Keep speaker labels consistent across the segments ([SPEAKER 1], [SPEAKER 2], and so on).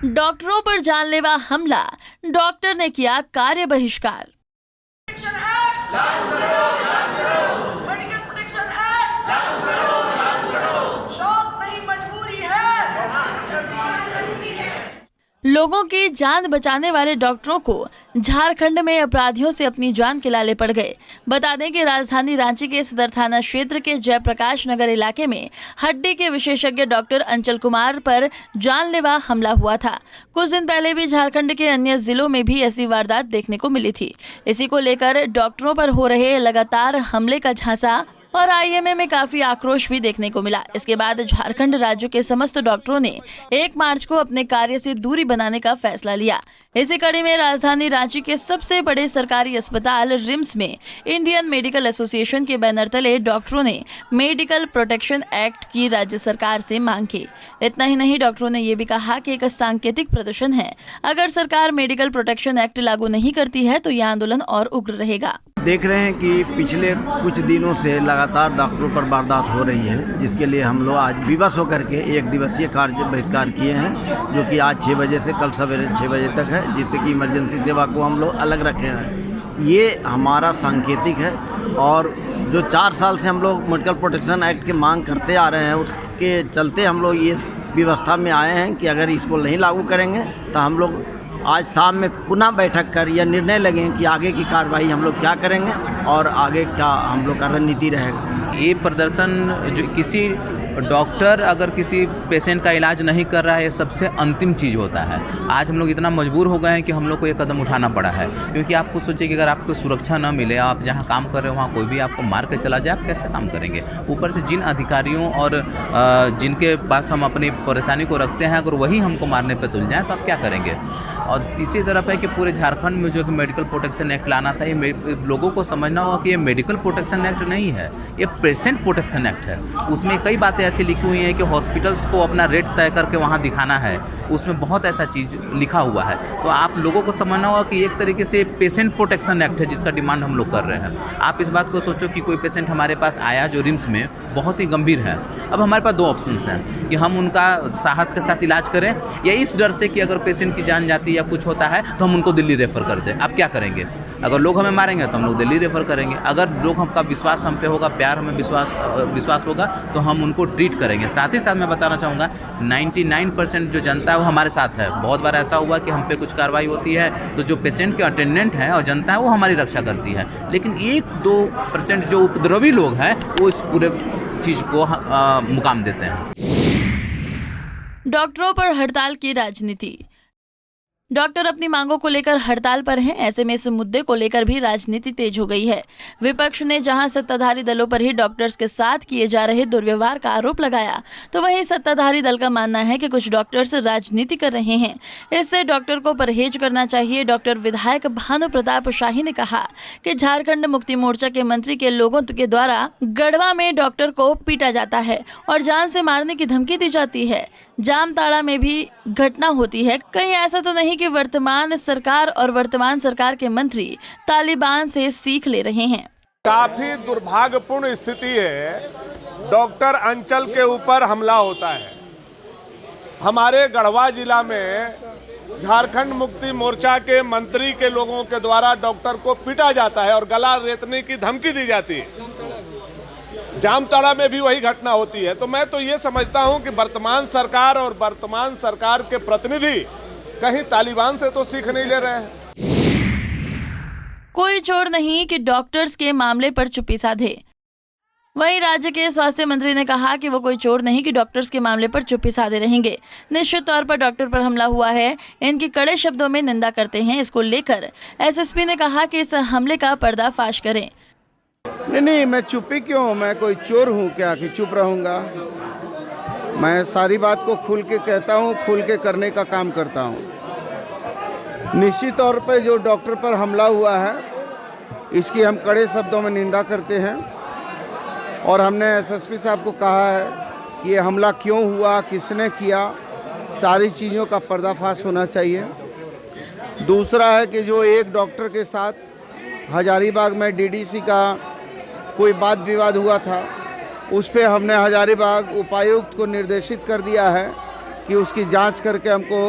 [SPEAKER 1] डॉक्टरों पर जानलेवा हमला, डॉक्टर ने किया कार्य बहिष्कार। लोगों की जान बचाने वाले डॉक्टरों को झारखंड में अपराधियों से अपनी जान के लाले पड़ गए। बता दें कि राजधानी रांची के सदर थाना क्षेत्र के जयप्रकाश नगर इलाके में हड्डी के विशेषज्ञ डॉक्टर अंचल कुमार पर जानलेवा हमला हुआ था। कुछ दिन पहले भी झारखंड के अन्य जिलों में भी ऐसी वारदात देखने को मिली थी। इसी को लेकर डॉक्टरों पर हो रहे लगातार हमले का झांसा और आईएमए में काफी आक्रोश भी देखने को मिला। इसके बाद झारखंड राज्य के समस्त डॉक्टरों ने 1 मार्च को अपने कार्य से दूरी बनाने का फैसला लिया। इसी कड़ी में राजधानी रांची के सबसे बड़े सरकारी अस्पताल रिम्स में इंडियन मेडिकल एसोसिएशन के बैनर तले डॉक्टरों ने मेडिकल प्रोटेक्शन एक्ट की राज्य सरकार से मांग की। इतना ही नहीं, डॉक्टरों ने ये भी कहा कि एक सांकेतिक प्रदर्शन है। अगर सरकार मेडिकल प्रोटेक्शन एक्ट लागू नहीं करती है तो यह आंदोलन और उग्र रहेगा।
[SPEAKER 2] देख रहे हैं कि पिछले कुछ दिनों से लगातार डॉक्टरों पर वारदात हो रही है, जिसके लिए हम लोग आज विवश होकर के 1 दिवसीय कार्य बहिष्कार किए हैं, जो कि आज 6 बजे से कल सवेरे 6 बजे तक है, जिससे कि इमरजेंसी सेवा को हम लोग अलग रखे हैं। ये हमारा सांकेतिक है और जो 4 साल से हम लोग मेडिकल प्रोटेक्शन एक्ट की मांग करते आ रहे हैं, उसके चलते हम लोग ये व्यवस्था में आए हैं कि अगर इसको नहीं लागू करेंगे तो हम लोग आज शाम में पुनः बैठक कर यह निर्णय लगें कि आगे की कार्रवाई हम लोग क्या करेंगे और आगे क्या हम लोग का रणनीति रहेगा।
[SPEAKER 3] ये प्रदर्शन जो किसी डॉक्टर अगर किसी पेशेंट का इलाज नहीं कर रहा है, ये सबसे अंतिम चीज़ होता है। आज हम लोग इतना मजबूर हो गए हैं कि हम लोग को ये कदम उठाना पड़ा है, क्योंकि आपको सोचिए कि अगर आपको सुरक्षा न मिले, आप जहाँ काम कर रहे हो वहाँ कोई भी आपको मार के चला जाए, आप कैसे काम करेंगे। ऊपर से जिन अधिकारियों और जिनके पास हम अपनी परेशानी को रखते हैं, अगर वही हमको मारने पर तुल जाए तो आप क्या करेंगे। और तीसरी तरफ है कि पूरे झारखंड में जो कि मेडिकल प्रोटेक्शन एक्ट लाना था, ये लोगों को समझना होगा कि ये मेडिकल प्रोटेक्शन एक्ट नहीं है, ये पेशेंट प्रोटेक्शन एक्ट है। उसमें कई बातें ऐसी लिखी हुई हैं कि हॉस्पिटल्स को अपना रेट तय करके वहाँ दिखाना है, उसमें बहुत ऐसा चीज़ लिखा हुआ है। तो आप लोगों को समझना होगा कि एक तरीके से पेशेंट प्रोटेक्शन एक्ट है जिसका डिमांड हम लोग कर रहे हैं। आप इस बात को सोचो कि कोई पेशेंट हमारे पास आया जो रिम्स में बहुत ही गंभीर है, अब हमारे पास 2 ऑप्शंस हैं कि हम उनका साहस के साथ इलाज करें या इस डर से कि अगर पेशेंट की जान जाती है या कुछ होता है तो हम उनको दिल्ली रेफर कर दें। आप क्या करेंगे? अगर लोग हमें मारेंगे तो हम लोग दिल्ली रेफर करेंगे। अगर लोग हमका विश्वास हम पे होगा, प्यार हमें विश्वास होगा तो हम उनको ट्रीट करेंगे। साथ ही साथ मैं बताना चाहूँगा 99% जो जनता है वो हमारे साथ है। बहुत बार ऐसा हुआ कि हम पे कुछ कार्रवाई होती है तो जो पेशेंट के अटेंडेंट हैं और जनता है वो हमारी रक्षा करती है, लेकिन 1-2% जो उपद्रवी लोग हैं वो इस पूरे चीज़ को मुकाम देते हैं।
[SPEAKER 1] डॉक्टरों पर हड़ताल की राजनीति। डॉक्टर अपनी मांगों को लेकर हड़ताल पर हैं। ऐसे में इस मुद्दे को लेकर भी राजनीति तेज हो गई है। विपक्ष ने जहां सत्ताधारी दलों पर ही डॉक्टर्स के साथ किए जा रहे दुर्व्यवहार का आरोप लगाया, तो वहीं सत्ताधारी दल का मानना है कि कुछ डॉक्टर्स राजनीति कर रहे हैं, इससे डॉक्टर को परहेज करना चाहिए। डॉक्टर विधायक भानु प्रताप शाही ने कहा कि झारखंड मुक्ति मोर्चा के मंत्री के लोगों के द्वारा गढ़वा में डॉक्टर को पीटा जाता है और जान से मारने की धमकी दी जाती है। जामताड़ा में भी घटना होती है। कहीं ऐसा तो नहीं कि वर्तमान सरकार के मंत्री तालिबान से सीख ले रहे हैं।
[SPEAKER 4] काफी दुर्भाग्यपूर्ण स्थिति है। डॉक्टर अंचल के ऊपर हमला होता है। हमारे गढ़वा जिला में झारखंड मुक्ति मोर्चा के मंत्री के लोगों के द्वारा डॉक्टर को पीटा जाता है और गला रेतने की धमकी दी जाती है। जामताड़ा में भी वही घटना होती है। तो मैं तो ये समझता हूं कि वर्तमान सरकार और वर्तमान सरकार के प्रतिनिधि कहीं तालिबान से तो सीख नहीं ले रहे हैं।
[SPEAKER 1] कोई चोर नहीं कि डॉक्टर्स के मामले पर चुप्पी साधे। वहीं राज्य के स्वास्थ्य मंत्री ने कहा कि वो कोई चोर नहीं कि डॉक्टर्स के मामले पर चुप्पी साधे रहेंगे। निश्चित तौर पर डॉक्टर पर हमला हुआ है, इनकी कड़े शब्दों में निंदा करते हैं। इसको लेकर एसएसपी ने कहा कि इस हमले का पर्दाफाश करें।
[SPEAKER 5] नहीं, मैं चुप्पी क्यों? मैं कोई चोर हूँ क्या कि चुप रहूँगा? मैं सारी बात को खुल के कहता हूँ, खुल के करने का काम करता हूँ। निश्चित तौर पर जो डॉक्टर पर हमला हुआ है इसकी हम कड़े शब्दों में निंदा करते हैं और हमने एसएसपी साहब को कहा है कि ये हमला क्यों हुआ, किसने किया, सारी चीज़ों का पर्दाफाश होना चाहिए। दूसरा है कि जो एक डॉक्टर के साथ हजारीबाग में डीडीसी का कोई वाद विवाद हुआ था, उस पे हमने हजारीबाग उपायुक्त को निर्देशित कर दिया है कि उसकी जांच करके हमको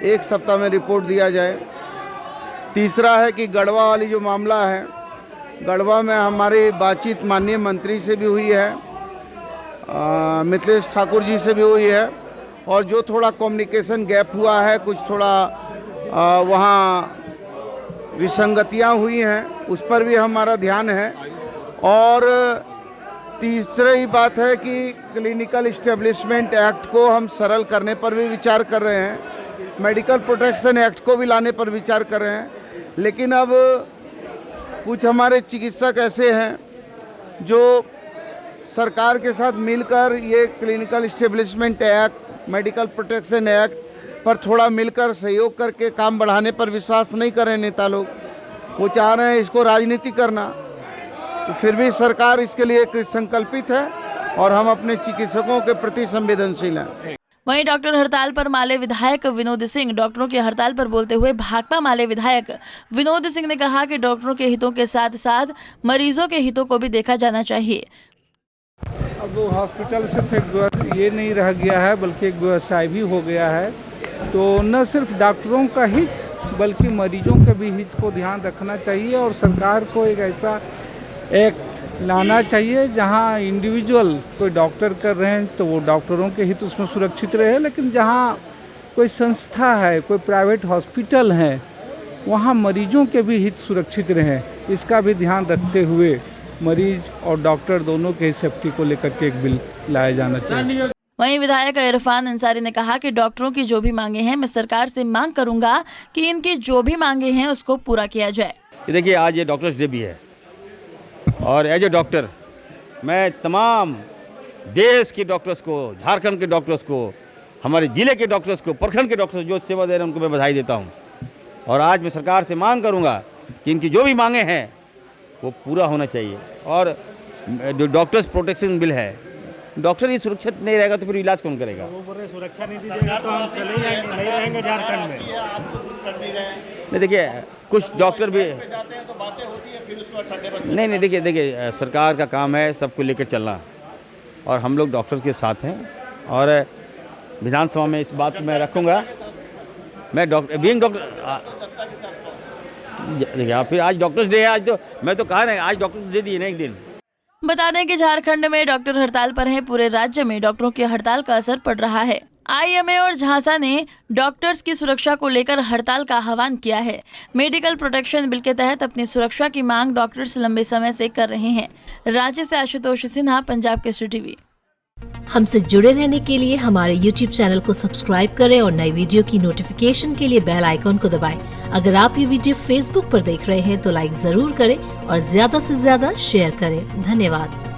[SPEAKER 5] 1 सप्ताह में रिपोर्ट दिया जाए। तीसरा है कि गढ़वा वाली जो मामला है, गढ़वा में हमारी बातचीत माननीय मंत्री से भी हुई है, मिथिलेश ठाकुर जी से भी हुई है, और जो थोड़ा कम्युनिकेशन गैप हुआ है, कुछ थोड़ा वहाँ विसंगतियाँ हुई हैं, उस पर भी हमारा ध्यान है। और तीसरी बात है कि क्लिनिकल इस्टेब्लिशमेंट एक्ट को हम सरल करने पर भी विचार कर रहे हैं, मेडिकल प्रोटेक्शन एक्ट को भी लाने पर विचार कर रहे हैं। लेकिन अब कुछ हमारे चिकित्सक ऐसे हैं जो सरकार के साथ मिलकर ये clinical establishment act, medical protection act पर थोड़ा मिलकर सहयोग करके काम बढ़ाने पर विश्वास नहीं कर रहे नेता लोग। वो चाह रहे हैं इसको राजनीति करना, तो फिर भी सरकार इसके लिए संकल्पित है और हम अपने चिकित्सकों के प्रति संवेदनशील हैं।
[SPEAKER 1] वहीं डॉक्टर हड़ताल पर माले विधायक विनोद सिंह डॉक्टरों की हड़ताल पर बोलते हुए भाकपा माले विधायक विनोद सिंह ने कहा कि डॉक्टरों के हितों के साथ साथ मरीजों के हितों को भी देखा जाना चाहिए।
[SPEAKER 6] अब हॉस्पिटल सिर्फ एक ये नहीं रह गया है, बल्कि एक व्यवसाय भी हो गया है। तो न सिर्फ डॉक्टरों का हित बल्कि मरीजों के भी हित को ध्यान रखना चाहिए और सरकार को एक ऐसा एक्ट लाना चाहिए जहां इंडिविजुअल कोई डॉक्टर कर रहे हैं तो वो डॉक्टरों के हित उसमें सुरक्षित रहे, लेकिन जहां कोई संस्था है, कोई प्राइवेट हॉस्पिटल है, वहां मरीजों के भी हित सुरक्षित रहें, इसका भी ध्यान रखते हुए मरीज और डॉक्टर दोनों के सेफ्टी को लेकर के एक बिल लाया जाना चाहिए।
[SPEAKER 1] वहीं विधायक इरफान अंसारी ने कहा कि डॉक्टरों की जो भी मांगे हैं, मैं सरकार से मांग करूंगा कि इनकी जो भी मांगे हैं उसको पूरा किया जाए।
[SPEAKER 7] देखिए, आज ये डॉक्टर्स डे भी है और एज ए डॉक्टर मैं तमाम देश के डॉक्टर्स को, झारखंड के डॉक्टर्स को, हमारे ज़िले के डॉक्टर्स को, प्रखंड के डॉक्टर्स जो सेवा दे रहे हैं उनको मैं बधाई देता हूँ। और आज मैं सरकार से मांग करूँगा कि इनकी जो भी मांगे हैं वो पूरा होना चाहिए। और जो डॉक्टर्स प्रोटेक्शन बिल है, डॉक्टर ही सुरक्षित नहीं रहेगा तो फिर इलाज कौन करेगा? वो बोल रहे सुरक्षा नहीं दीजिएगा तो हम चले जाएंगे, नहीं रहेंगे झारखंड में। नहीं, देखिए कुछ डॉक्टर भी नहीं, देखिए सरकार का काम है सबको लेकर चलना और हम लोग डॉक्टर के साथ हैं और विधानसभा में इस बात को मैं रखूँगा। मैं डॉक्टर देखिए, फिर आज डॉक्टर्स डे है, आज तो मैं तो कहा ना आज डॉक्टर्स दे दिए ना एक दिन।
[SPEAKER 1] बता दें कि झारखंड में डॉक्टर हड़ताल पर हैं, पूरे राज्य में डॉक्टरों की हड़ताल का असर पड़ रहा है। आईएमए और झांसा ने डॉक्टर्स की सुरक्षा को लेकर हड़ताल का आह्वान किया है। मेडिकल प्रोटेक्शन बिल के तहत अपनी सुरक्षा की मांग डॉक्टर्स लंबे समय से कर रहे हैं। रांची से आशुतोष सिन्हा, पंजाब केसरी टीवी।
[SPEAKER 8] हमसे जुड़े रहने के लिए हमारे YouTube चैनल को सब्सक्राइब करें और नई वीडियो की नोटिफिकेशन के लिए बेल आइकॉन को दबाएं। अगर आप ये वीडियो Facebook पर देख रहे हैं तो लाइक जरूर करें और ज्यादा से ज्यादा शेयर करें। धन्यवाद।